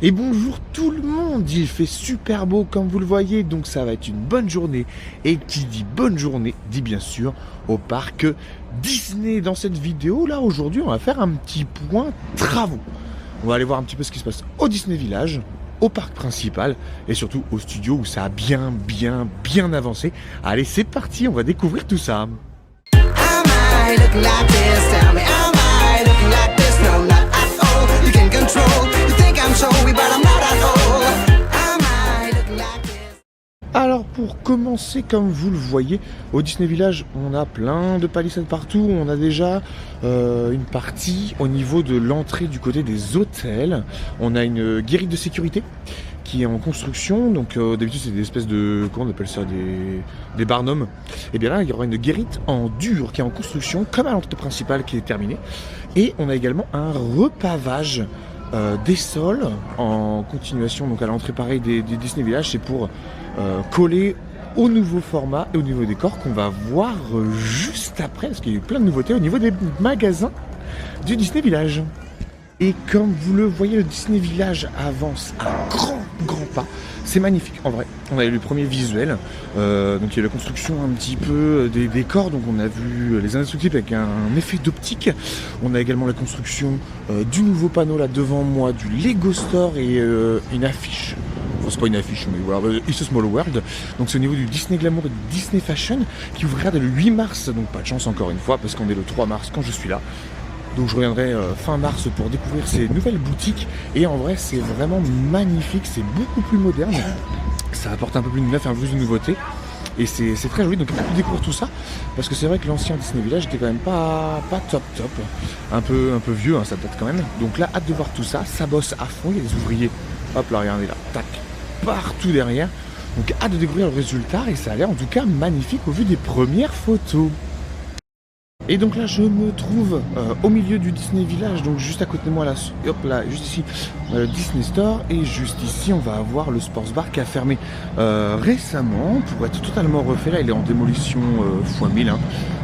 Et bonjour tout le monde, il fait super beau comme vous le voyez, donc ça va être une bonne journée. Et qui dit bonne journée, dit bien sûr au parc Disney. Dans cette vidéo là, aujourd'hui, on va faire un petit point travaux. On va aller voir un petit peu ce qui se passe au Disney Village, au parc principal et surtout au studio où ça a bien avancé. Allez, c'est parti, on va découvrir tout ça. Alors pour commencer, comme vous le voyez, au Disney Village, on a plein de palissades partout. On a déjà une partie au niveau de l'entrée du côté des hôtels. On a une guérite de sécurité qui est en construction. Donc d'habitude c'est des espèces de, comment on appelle ça, des barnums. Et bien là il y aura une guérite en dur qui est en construction, comme à l'entrée principale qui est terminée. Et on a également un repavage des sols en continuation, donc à l'entrée pareil des Disney Village. C'est pour coller au nouveau format et au nouveau décor qu'on va voir juste après, parce qu'il y a eu plein de nouveautés au niveau des magasins du Disney Village. Et comme vous le voyez, le Disney Village avance à grands pas. C'est magnifique, en vrai. On a eu le premier visuel, donc il y a la construction un petit peu des décors, donc on a vu les indestructibles avec un effet d'optique. On a également la construction du nouveau panneau là devant moi, du Lego Store et une affiche. Enfin, c'est pas une affiche, mais voilà, It's a Small World. Donc c'est au niveau du Disney Glamour et du Disney Fashion qui ouvrira dès le 8 mars, donc pas de chance encore une fois, parce qu'on est le 3 mars quand je suis là. Donc je reviendrai fin mars pour découvrir ces nouvelles boutiques. Et en vrai c'est vraiment magnifique, c'est beaucoup plus moderne. Ça apporte un peu plus de neuf, un peu plus de nouveauté. Et c'est très joli, donc on a pu découvrir tout ça. Parce que c'est vrai que l'ancien Disney Village était quand même pas top. Un peu vieux, hein, ça date quand même. Donc là, hâte de voir tout ça, ça bosse à fond, il y a des ouvriers. Hop là, regardez là, tac, partout derrière. Donc hâte de découvrir le résultat et ça a l'air en tout cas magnifique au vu des premières photos. Et donc là je me trouve au milieu du Disney Village, donc juste à côté de moi là, hop là, juste ici, Disney Store, et juste ici on va avoir le Sports Bar qui a fermé récemment pour être totalement refait. Là il est en démolition x1000, hein.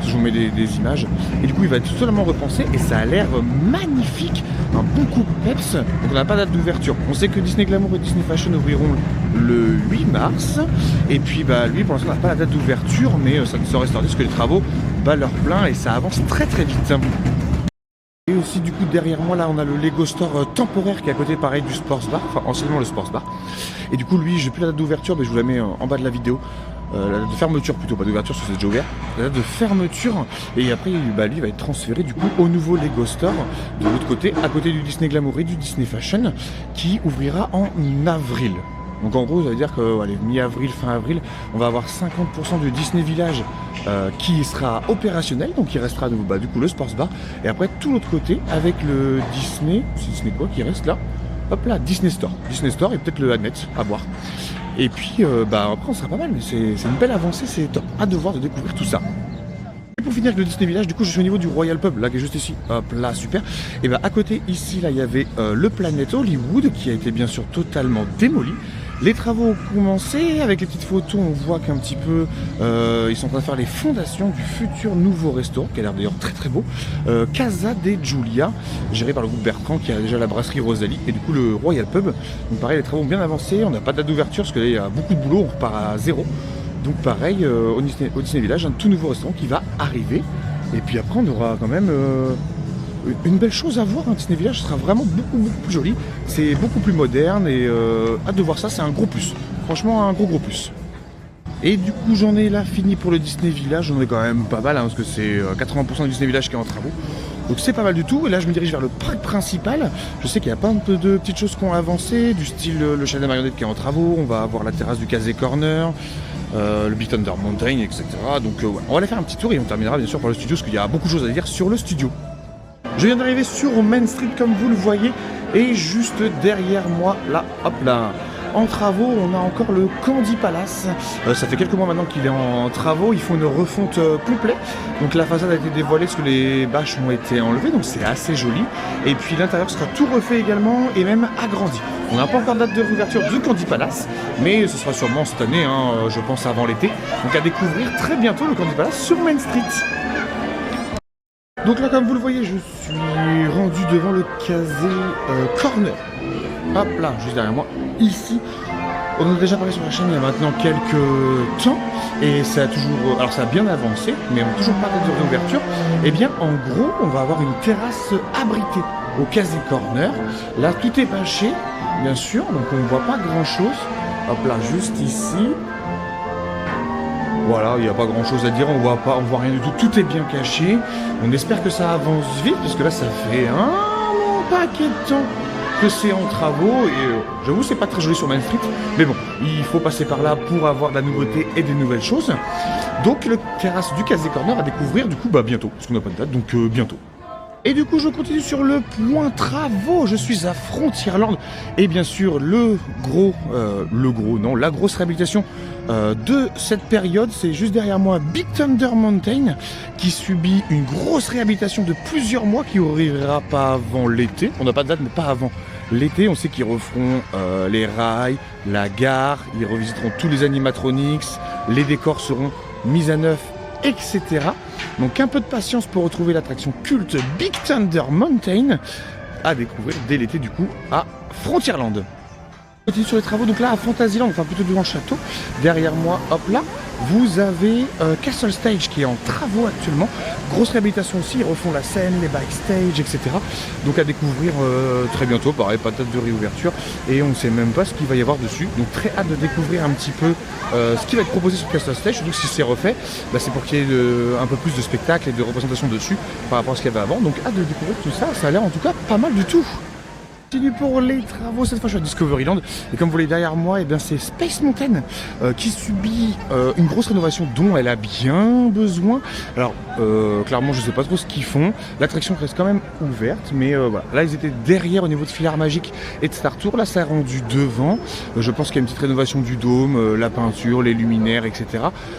Je vous mets des images, et du coup il va être totalement repensé et ça a l'air magnifique, un bon coup de peps. Donc on n'a pas date d'ouverture, on sait que Disney Glamour et Disney Fashion ouvriront le 8 mars, et puis bah lui pour l'instant on n'a pas la date d'ouverture, mais ça ne saurait se tarder parce que les travaux bat leur plein et ça avance très vite. Et aussi du coup derrière moi là on a le Lego Store temporaire qui est à côté pareil du Sports Bar, enfin anciennement le Sports Bar. Et du coup lui j'ai plus la date d'ouverture, mais je vous la mets en bas de la vidéo. La date de fermeture plutôt, pas d'ouverture parce que c'est déjà ouvert. La date de fermeture, et après bah, lui va être transféré du coup au nouveau Lego Store de l'autre côté, à côté du Disney Glamour et du Disney Fashion, qui ouvrira en avril. Donc en gros ça veut dire que allez, mi-avril, fin avril, on va avoir 50% du Disney Village qui sera opérationnel, donc il restera du coup le Sports Bar, et après tout l'autre côté avec le Disney, c'est Disney quoi qui reste là, hop là, Disney Store et peut-être le Adnet, à voir. Et puis bah après on sera pas mal, mais c'est une belle avancée, c'est top, hâte de voir, de découvrir tout ça. Et pour finir avec le Disney Village, du coup je suis au niveau du Royal Pub, là qui est juste ici, hop là, super. Et bah à côté ici, là il y avait le Planet Hollywood qui a été bien sûr totalement démoli. Les travaux ont commencé, avec les petites photos on voit qu'un petit peu ils sont en train de faire les fondations du futur nouveau restaurant, qui a l'air d'ailleurs très beau, Casa de Giulia, géré par le groupe Bertrand, qui a déjà la brasserie Rosalie, et du coup le Royal Pub. Donc pareil, les travaux ont bien avancé, on n'a pas de date d'ouverture parce qu'il y a beaucoup de boulot, on repart à zéro. Donc pareil, au Disney Village, un tout nouveau restaurant qui va arriver, et puis après on aura quand même une belle chose à voir. Un Disney Village sera vraiment beaucoup plus joli, c'est beaucoup plus moderne, et hâte de voir ça, c'est un gros plus, franchement un gros plus. Et du coup j'en ai là fini pour le Disney Village, j'en ai quand même pas mal, hein, parce que c'est 80% du Disney Village qui est en travaux. Donc c'est pas mal du tout, et là je me dirige vers le parc principal. Je sais qu'il y a plein de petites choses qui ont avancé, du style le chalet de marionnette qui est en travaux, on va avoir la terrasse du Casey Corner, le Big Thunder Mountain, etc. Donc voilà, on va aller faire un petit tour et on terminera bien sûr par le studio, parce qu'il y a beaucoup de choses à dire sur le studio. Je viens d'arriver sur Main Street comme vous le voyez, et juste derrière moi, là, hop là, en travaux, on a encore le Candy Palace. Ça fait quelques mois maintenant qu'il est en travaux, ils font une refonte complète. Donc la façade a été dévoilée parce que les bâches ont été enlevées, donc c'est assez joli. Et puis l'intérieur sera tout refait également, et même agrandi. On n'a pas encore de date de réouverture du Candy Palace, mais ce sera sûrement cette année, hein, je pense avant l'été. Donc à découvrir très bientôt le Candy Palace sur Main Street. Donc là, comme vous le voyez, je suis rendu devant le Casey Corner. hop là, juste derrière moi, ici. On en a déjà parlé sur la chaîne il y a maintenant quelques temps, et ça a toujours, alors ça a bien avancé, mais on n'a toujours pas de réouverture. Et bien en gros, on va avoir une terrasse abritée au Casey Corner. Là, tout est bâché, bien sûr, donc on ne voit pas grand chose. Hop là, juste ici. Voilà, il n'y a pas grand chose à dire, on voit rien du tout, tout est bien caché. On espère que ça avance vite, parce que là ça fait un paquet de temps que c'est en travaux, et j'avoue c'est pas très joli sur Main Street, mais bon, il faut passer par là pour avoir de la nouveauté et des nouvelles choses. Donc le terrasse du Casey Corner à découvrir du coup bientôt, parce qu'on n'a pas de date, donc bientôt. Et du coup, je continue sur le point travaux. Je suis à Frontierland. Et bien sûr, la grosse réhabilitation de cette période, c'est juste derrière moi Big Thunder Mountain, qui subit une grosse réhabilitation de plusieurs mois, qui n'arrivera pas avant l'été. On n'a pas de date, mais pas avant l'été. On sait qu'ils referont les rails, la gare, ils revisiteront tous les animatronics, les décors seront mis à neuf, etc. Donc un peu de patience pour retrouver l'attraction culte Big Thunder Mountain à découvrir dès l'été du coup à Frontierland. On continue sur les travaux, donc là à Fantasyland, enfin plutôt devant le château, derrière moi, hop là, vous avez Castle Stage qui est en travaux actuellement. Grosse réhabilitation aussi, ils refont la scène, les backstage, etc. Donc à découvrir très bientôt, pareil, pas de date de réouverture, et on ne sait même pas ce qu'il va y avoir dessus. Donc très hâte de découvrir un petit peu ce qui va être proposé sur Castle Stage, surtout que si c'est refait, bah, c'est pour qu'il y ait un peu plus de spectacles et de représentation dessus par rapport à ce qu'il y avait avant. Donc hâte de découvrir tout ça, ça a l'air en tout cas pas mal du tout. Continue pour les travaux, cette fois je suis à Discoveryland, et comme vous voyez derrière moi, et bien c'est Space Mountain qui subit une grosse rénovation dont elle a bien besoin. Alors clairement je sais pas trop ce qu'ils font, l'attraction reste quand même ouverte, mais voilà, là ils étaient derrière au niveau de Filard Magique et de Star Tour, là ça est rendu devant. Je pense qu'il y a une petite rénovation du dôme, la peinture, les luminaires, etc.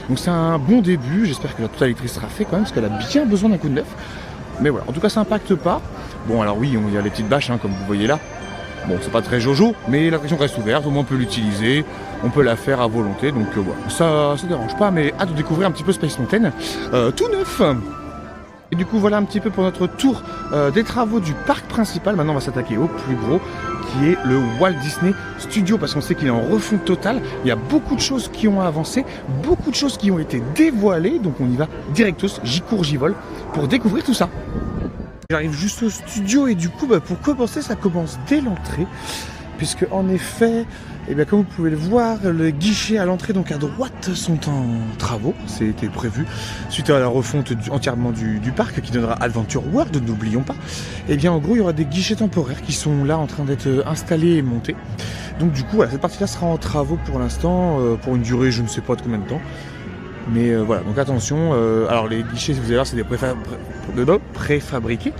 Donc c'est un bon début, j'espère que la totalité sera faite quand même, parce qu'elle a bien besoin d'un coup de neuf. Mais voilà, en tout cas ça n'impacte pas. Bon alors oui, il y a les petites bâches comme vous voyez là. Bon c'est pas très jojo, mais l'attraction reste ouverte, au moins on peut l'utiliser, on peut la faire à volonté, donc voilà, ça dérange pas, mais hâte de découvrir un petit peu Space Mountain tout neuf. Et du coup voilà un petit peu pour notre tour des travaux du parc principal. Maintenant on va s'attaquer au plus gros, qui est le Walt Disney Studio, parce qu'on sait qu'il est en refonte totale. Il y a beaucoup de choses qui ont avancé, beaucoup de choses qui ont été dévoilées, donc on y va directos, j'y cours, j'y vole, pour découvrir tout ça. J'arrive juste au studio et du coup pour commencer ça commence dès l'entrée, puisque en effet, comme vous pouvez le voir, le guichet à l'entrée donc à droite sont en travaux, c'était prévu suite à la refonte entièrement du parc qui donnera Adventure World, n'oublions pas. Et bien en gros il y aura des guichets temporaires qui sont là en train d'être installés et montés. Donc du coup voilà, cette partie là sera en travaux pour l'instant, pour une durée je ne sais pas de combien de temps. Mais voilà, donc attention, alors les guichets, vous allez voir, c'est des préfabriqués,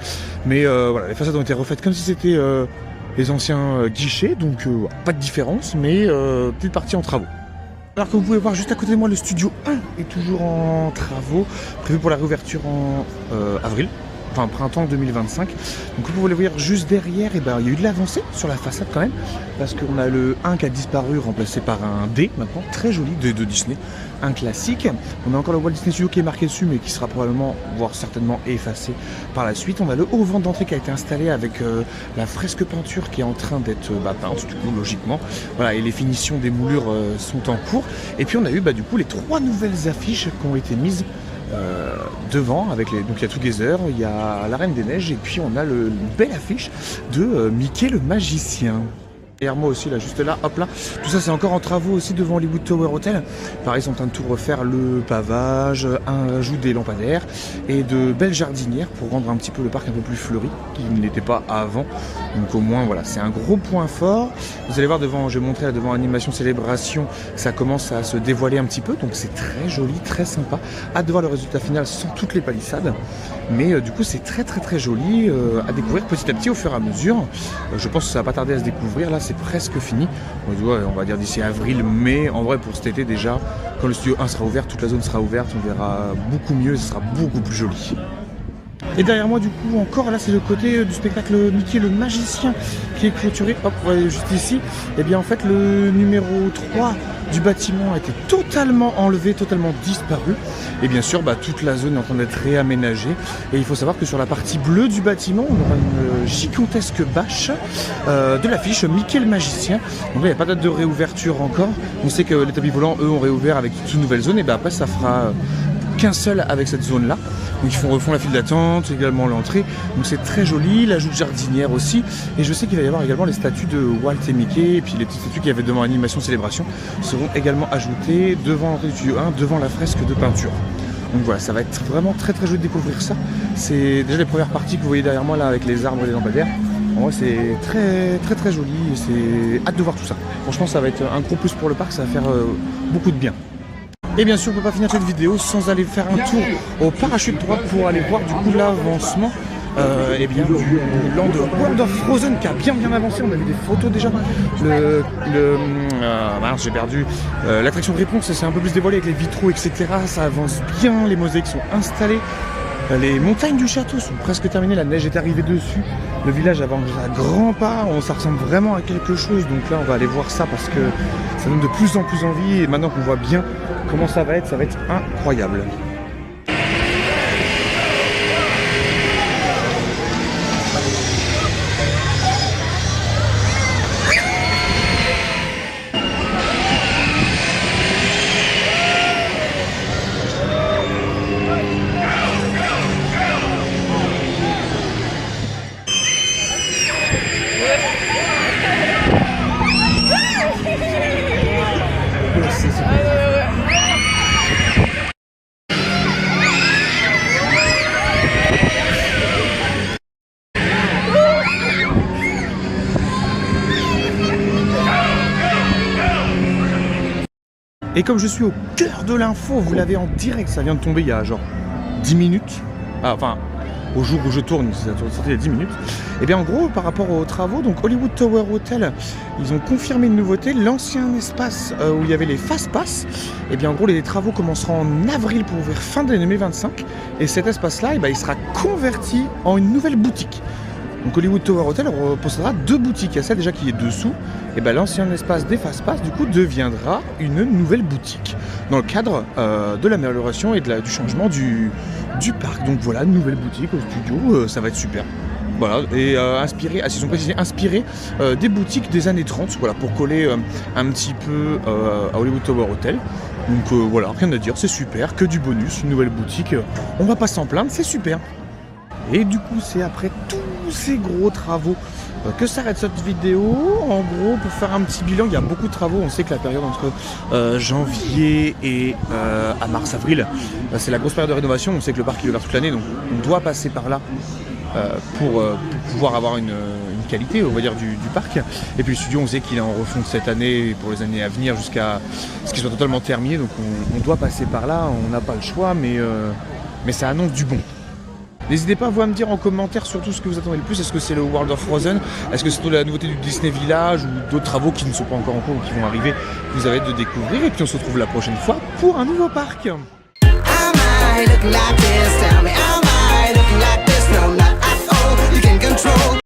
mais voilà, les façades ont été refaites comme si c'était les anciens guichets, donc pas de différence, mais petite partie en travaux. Alors que vous pouvez voir juste à côté de moi, le studio 1 est toujours en travaux, prévu pour la réouverture en avril. Enfin printemps 2025. Donc vous pouvez le voir juste derrière, il y a eu de l'avancée sur la façade quand même, parce qu'on a le 1 qui a disparu, remplacé par un D maintenant, très joli, de Disney, un classique. On a encore le Walt Disney Studio qui est marqué dessus, mais qui sera probablement, voire certainement effacé par la suite. On a le haut vent d'entrée qui a été installé avec la fresque peinture qui est en train d'être peinte, du coup logiquement. Voilà, et les finitions des moulures sont en cours. Et puis on a eu du coup les 3 nouvelles affiches qui ont été mises devant, avec donc il y a Together, il y a la Reine des Neiges, et puis on a une belle affiche de Mickey le magicien. Derrière moi aussi, là, juste là, hop là, tout ça c'est encore en travaux aussi devant Hollywood Tower Hotel. Pareil, ils sont en train de tout refaire, le pavage, un ajout des lampadaires et de belles jardinières pour rendre un petit peu le parc un peu plus fleuri, qui n'était pas avant. Donc au moins voilà, c'est un gros point fort. Vous allez voir devant, je vais montrer là, devant Animation Célébration, ça commence à se dévoiler un petit peu, donc c'est très joli, très sympa. Hâte de voir le résultat final sans toutes les palissades. Mais du coup c'est très joli à découvrir petit à petit au fur et à mesure. Je pense que ça va pas tarder à se découvrir, là c'est presque fini. On va dire d'ici avril, mai, en vrai pour cet été déjà, quand le studio 1 sera ouvert, toute la zone sera ouverte, on verra beaucoup mieux et ce sera beaucoup plus joli. Et derrière moi, du coup, encore là, c'est le côté du spectacle Mickey le magicien qui est clôturé. Hop, vous voyez juste ici. Et bien en fait, le numéro 3 du bâtiment a été totalement enlevé, totalement disparu. Et bien sûr, toute la zone est en train d'être réaménagée. Et il faut savoir que sur la partie bleue du bâtiment, on aura une gigantesque bâche de l'affiche Mickey le magicien. Donc là, il n'y a pas de date de réouverture encore. On sait que les tapis volants, eux, ont réouvert avec une nouvelle zone. Et bien après, ça fera qu'un seul avec cette zone-là. Donc ils refont la file d'attente, également l'entrée. Donc c'est très joli, l'ajout de jardinière aussi. Et je sais qu'il va y avoir également les statues de Walt et Mickey. Et puis les petites statues qu'il y avait devant Animation Célébration seront également ajoutées devant l'entrée du studio 1, devant la fresque de peinture. Donc voilà, ça va être vraiment très très joli de découvrir ça. C'est déjà les premières parties que vous voyez derrière moi là avec les arbres et les lampadaires. En vrai c'est très très très joli et c'est hâte de voir tout ça. Franchement ça va être un gros plus pour le parc, ça va faire beaucoup de bien. Et bien sûr, on ne peut pas finir cette vidéo sans aller faire un tour au parachute 3 pour aller voir du coup l'avancement du land World of Frozen qui a bien avancé. On a vu des photos déjà. J'ai perdu. L'attraction de réponse, c'est un peu plus dévoilé avec les vitraux, etc. Ça avance bien, les mosaïques sont installées. Les montagnes du château sont presque terminées, la neige est arrivée dessus. Le village avance à grands pas, ça ressemble vraiment à quelque chose. Donc là, on va aller voir ça parce que ça donne de plus en plus envie. Et maintenant qu'on voit bien comment ça va être incroyable. Et comme je suis au cœur de l'info, vous l'avez en direct, ça vient de tomber il y a genre 10 minutes. Au jour où je tourne, c'était il y a 10 minutes. Et bien en gros, par rapport aux travaux, donc Hollywood Tower Hotel, ils ont confirmé une nouveauté. L'ancien espace où il y avait les Fast Pass, et bien en gros les travaux commenceront en avril pour ouvrir fin d'année 2025. Et cet espace-là, il sera converti en une nouvelle boutique. Donc Hollywood Tower Hotel possédera 2 boutiques. Il y a celle déjà qui est dessous. Et l'ancien espace des Fast Pass du coup deviendra une nouvelle boutique dans le cadre de l'amélioration et du changement du parc. Donc voilà, une nouvelle boutique au studio, ça va être super. Voilà, et ils ont précisé inspiré des boutiques des années 30, voilà, pour coller un petit peu à Hollywood Tower Hotel. Donc voilà, rien à dire, c'est super, que du bonus, une nouvelle boutique, on va pas s'en plaindre, c'est super. Et du coup, c'est après tous ces gros travaux que s'arrête cette vidéo. En gros, pour faire un petit bilan, il y a beaucoup de travaux. On sait que la période entre janvier et à mars-avril, c'est la grosse période de rénovation. On sait que le parc il est ouvert toute l'année, donc on doit passer par là pour pouvoir avoir une qualité, on va dire, du parc. Et puis le studio, on sait qu'il est en refonte cette année et pour les années à venir jusqu'à ce qu'il soit totalement terminé. Donc on doit passer par là, on n'a pas le choix, mais ça annonce du bon. N'hésitez pas à me dire en commentaire surtout ce que vous attendez le plus. Est-ce que c'est le World of Frozen? Est-ce que c'est la nouveauté du Disney Village ou d'autres travaux qui ne sont pas encore en cours ou qui vont arriver, que vous avez hâte de découvrir? Et puis on se retrouve la prochaine fois pour un nouveau parc.